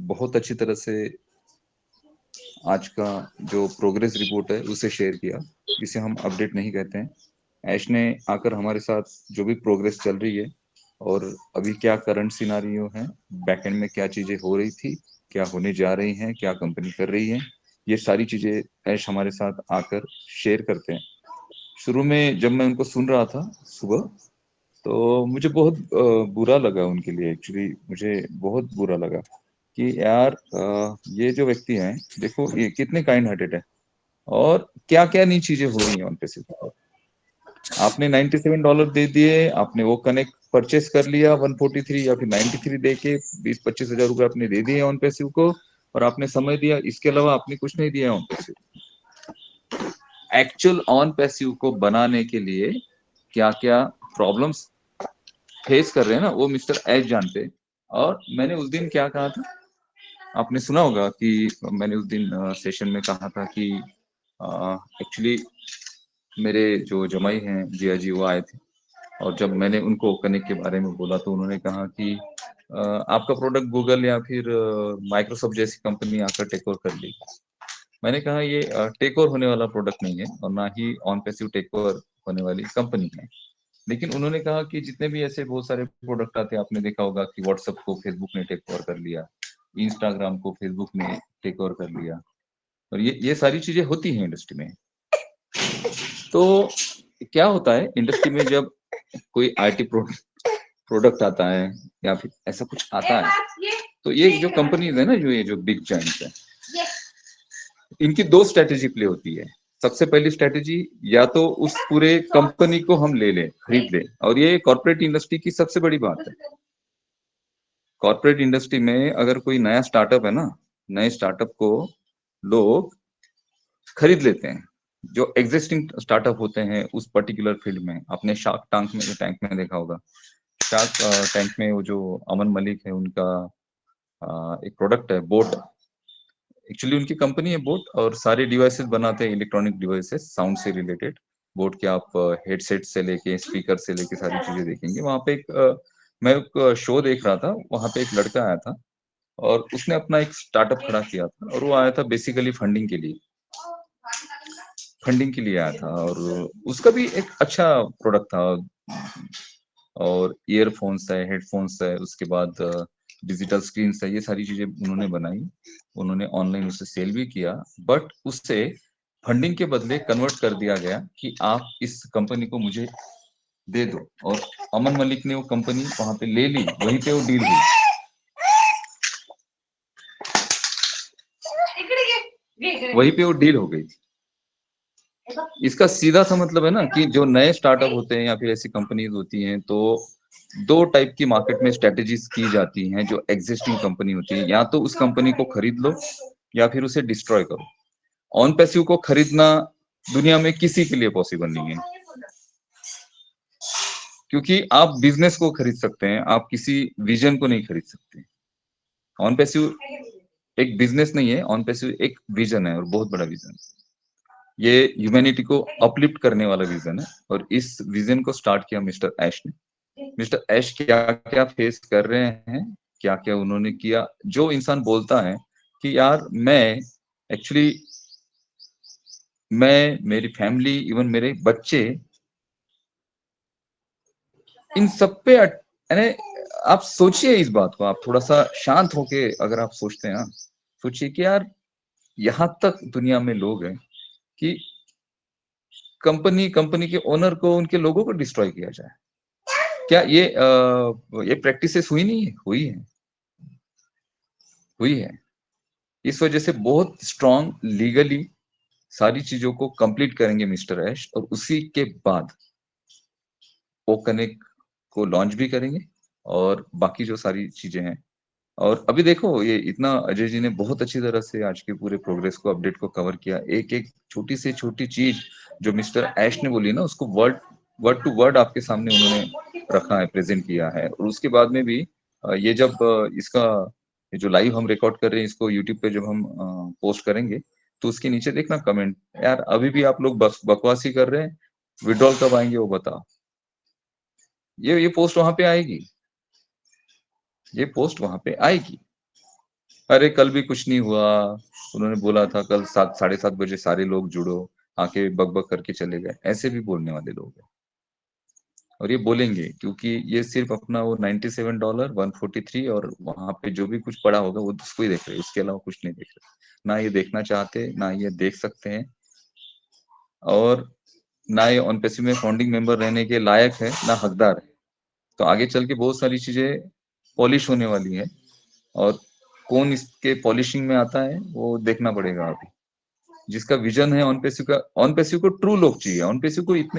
बहुत अच्छी तरह से आज का जो प्रोग्रेस रिपोर्ट है उसे शेयर किया, इसे हम अपडेट नहीं कहते हैं। ऐश ने आकर हमारे साथ जो भी प्रोग्रेस चल रही है और अभी क्या करंट सिनारियो है, बैकएंड में क्या चीजें हो रही थी, क्या होने जा रही हैं, क्या कंपनी कर रही है, ये सारी चीजें ऐश हमारे साथ आकर शेयर करते हैं। शुरू में जब मैं उनको सुन रहा था सुबह, तो मुझे बहुत बुरा लगा उनके लिए। एक्चुअली मुझे बहुत बुरा लगा कि यार ये जो व्यक्ति हैं, देखो ये कितने काइंड हार्टेड है और क्या क्या नई चीजें हो रही हैं उनपे से। आपने $97 दे दिए, आपने वो कनेक्ट परचेस कर लिया 143 या फिर 93 दे के 20-25 हजार रुपए आपने दे दिए ऑन पैसिव को, और आपने समय दिया, इसके अलावा आपने कुछ नहीं दिया on passive. Actual on passive को बनाने के लिए क्या क्या प्रॉब्लम्स फेस कर रहे हैं ना, वो मिस्टर एच जानते हैं। और मैंने उस दिन क्या कहा था, आपने सुना होगा कि मैंने उस दिन सेशन में कहा था कि एक्चुअली मेरे जो जमाई हैं जिया जी, वो आए थे, और जब मैंने उनको कनेक्ट के बारे में बोला तो उन्होंने कहा कि आपका प्रोडक्ट गूगल या फिर माइक्रोसॉफ्ट जैसी कंपनी आकर टेक ओवर कर ली। मैंने कहा ये टेक ओवर होने वाला प्रोडक्ट नहीं है और ना ही ऑन पैसिव टेक ओवर होने वाली कंपनी है। लेकिन उन्होंने कहा कि जितने भी ऐसे बहुत सारे प्रोडक्ट आते हैं, आपने देखा होगा कि व्हाट्सएप को फेसबुक ने टेक ओवर कर लिया, इंस्टाग्राम को फेसबुक ने टेक ओवर कर लिया, और ये सारी चीजें होती हैं इंडस्ट्री में। तो क्या होता है इंडस्ट्री में, जब कोई आईटी प्रोडक्ट आता है या फिर ऐसा कुछ आता है, तो ये जो कंपनीज है ना, जो ये जो बिग जायंट्स है, इनकी दो स्ट्रेटेजी प्ले होती है। सबसे पहली स्ट्रेटेजी, या तो उस पूरे कंपनी को हम ले लें, खरीद लें, और ये कॉर्पोरेट इंडस्ट्री की सबसे बड़ी बात है। कॉर्पोरेट इंडस्ट्री में अगर कोई नया स्टार्टअप है ना, नए स्टार्टअप को लोग खरीद लेते हैं। जो एग्जिस्टिंग स्टार्टअप होते हैं उस पर्टिकुलर फील्ड में, आपने शार्क टैंक में देखा होगा। शार्क टैंक में वो जो अमन मलिक है, उनका एक प्रोडक्ट है बोट। एक्चुअली उनकी कंपनी है बोट, और सारे डिवाइसेस बनाते हैं, इलेक्ट्रॉनिक डिवाइसेस साउंड से रिलेटेड। बोट के आप हेडसेट से लेके स्पीकर से लेके सारी चीजें देखेंगे वहां पे। मैं एक शो देख रहा था, वहां पे एक लड़का आया था और उसने अपना एक स्टार्टअप खड़ा किया था, और वो आया था बेसिकली फंडिंग के लिए आया था, और उसका भी एक अच्छा प्रोडक्ट था। और ईयरफोन्स है, हेडफोन्स है, उसके बाद डिजिटल स्क्रीन है, ये सारी चीजें उन्होंने बनाई। उन्होंने ऑनलाइन उसे सेल भी किया, बट उससे फंडिंग के बदले कन्वर्ट कर दिया गया कि आप इस कंपनी को मुझे दे दो। और अमन मलिक ने वो कंपनी वहां पे ले ली, वहीं पे वो डील हुई। वहीं पे वो डील हो गई। इसका सीधा सा मतलब है ना कि जो नए स्टार्टअप होते हैं या फिर ऐसी कंपनीज होती हैं, तो दो टाइप की मार्केट में स्ट्रेटेजीज की जाती हैं। जो एग्जिस्टिंग कंपनी होती है, या तो उस कंपनी को खरीद लो या फिर उसे डिस्ट्रॉय करो। ऑन पैसिव को खरीदना दुनिया में किसी के लिए पॉसिबल नहीं है, क्योंकि आप बिजनेस को खरीद सकते हैं, आप किसी विजन को नहीं खरीद सकते। ऑन पैसिव एक बिजनेस नहीं है, ऑन पैसिव एक विजन है, और बहुत बड़ा विजन। ये ह्यूमैनिटी को अपलिफ्ट करने वाला विजन है, और इस विजन को स्टार्ट किया मिस्टर ऐश ने। मिस्टर ऐश क्या क्या फेस कर रहे हैं, क्या क्या उन्होंने किया। जो इंसान बोलता है कि यार एक्चुअली मैं, मेरी फैमिली, इवन मेरे बच्चे, इन सब पे यानी आप सोचिए इस बात को, आप थोड़ा सा शांत होके अगर आप सोचते हैं ना, सोचिए कि यार यहां तक दुनिया में लोग हैं कि कंपनी के ओनर को, उनके लोगों को डिस्ट्रॉय किया जाए। क्या ये प्रैक्टिसेस हुई नहीं है? हुई है। इस वजह से बहुत स्ट्रांग लीगली सारी चीजों को कंप्लीट करेंगे मिस्टर ऐश, और उसी के बाद वो कनेक्ट को लॉन्च भी करेंगे, और बाकी जो सारी चीजें हैं। और अभी देखो, ये इतना अजय जी ने बहुत अच्छी तरह से आज के पूरे प्रोग्रेस को, अपडेट को कवर किया। एक एक छोटी से छोटी चीज जो मिस्टर ऐश ने बोली ना, उसको वर्ड वर्ड टू वर्ड आपके सामने उन्होंने रखा है, प्रेजेंट किया है। और उसके बाद में भी ये जब इसका ये जो लाइव हम रिकॉर्ड कर रहे हैं, इसको यूट्यूब पे जब हम पोस्ट करेंगे, तो उसके नीचे देखना कमेंट, यार अभी भी आप लोग बस बकवासी कर रहे हैं, विड्रॉल कब आएंगे वो बताओ। ये पोस्ट वहां पे आएगी, ये पोस्ट वहां पे आएगी। अरे कल भी कुछ नहीं हुआ, उन्होंने बोला था कल 7 साढ़े 7 बजे सारे लोग जुड़ो, आके बक-बक करके चले गए, ऐसे भी बोलने वाले लोग हैं। और ये बोलेंगे क्योंकि ये सिर्फ़ अपना वो $97 143 और वहाँ पे जो भी कुछ पड़ा होगा वो उसको ही देख रहे हैं, उसके अलावा कुछ नहीं देख रहे। ना ये देखना चाहते, ना ये देख सकते हैं और ना ये ऑन पैसिव में फाउंडिंग मेंबर रहने के लायक है, ना हकदार है। तो आगे चल के बहुत सारी चीज़ें पॉलिश होने वाली हैं और कौन इसके पॉलिशिंग में आता है, वो देखना पड़ेगा अभी। जिसका विज़न है ऑन पैसिव का, ऑन पैसिव को ट्रू लोग चाहिए, ऑन पैसिव को इतने